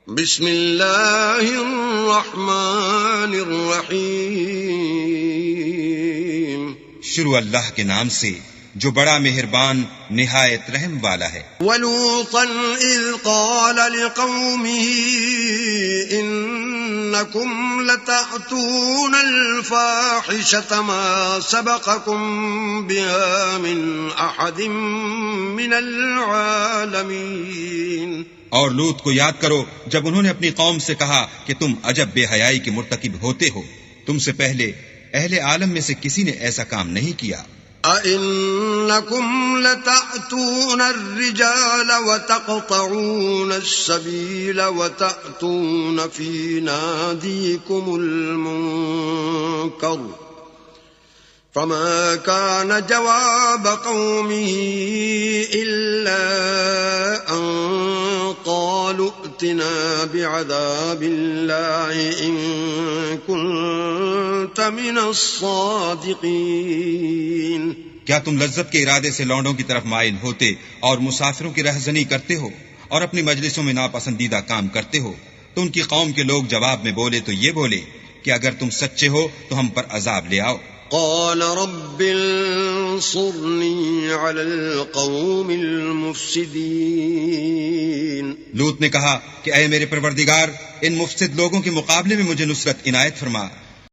بسم اللہ الرحمن الرحیم، شروع اللہ کے نام سے جو بڑا مہربان نہایت رحم والا ہے۔ وَلُوطًا إِذْ قَالَ لِقَوْمِهِ إِنَّكُمْ لَتَأْتُونَ الْفَاحِشَةَ مَا سَبَقَكُمْ بِهَا مِنْ أَحَدٍ مِّنَ الْعَالَمِينَ۔ اور لوط کو یاد کرو جب انہوں نے اپنی قوم سے کہا کہ تم عجب بے حیائی کے مرتکب ہوتے ہو، تم سے پہلے اہل عالم میں سے کسی نے ایسا کام نہیں کیا۔ أَإِنَّكُمْ لَتَأْتُونَ الرِّجَالَ وَتَقْطَعُونَ السَّبِيلَ وَتَأْتُونَ فِي نَادِيكُمُ الْمُنكَرَ فَمَا كَانَ جَوَابَ قَوْمِهِ إِلَّا أَن قَالُوا ائْتِنَا بِعَذَابِ اللَّهِ إِن كُنتَ مِنَ الصَّادِقِينَ۔ کیا تم لذت کے ارادے سے لونڈوں کی طرف مائل ہوتے اور مسافروں کی رہزنی کرتے ہو اور اپنی مجلسوں میں ناپسندیدہ کام کرتے ہو؟ تو ان کی قوم کے لوگ جواب میں بولے تو یہ بولے کہ اگر تم سچے ہو تو ہم پر عذاب لے آؤ۔ قال رب انصرنی علی القوم المفسدین۔ لوط نے کہا کہ اے میرے پروردگار، ان مفسد لوگوں کے مقابلے میں مجھے نصرت عنایت فرما۔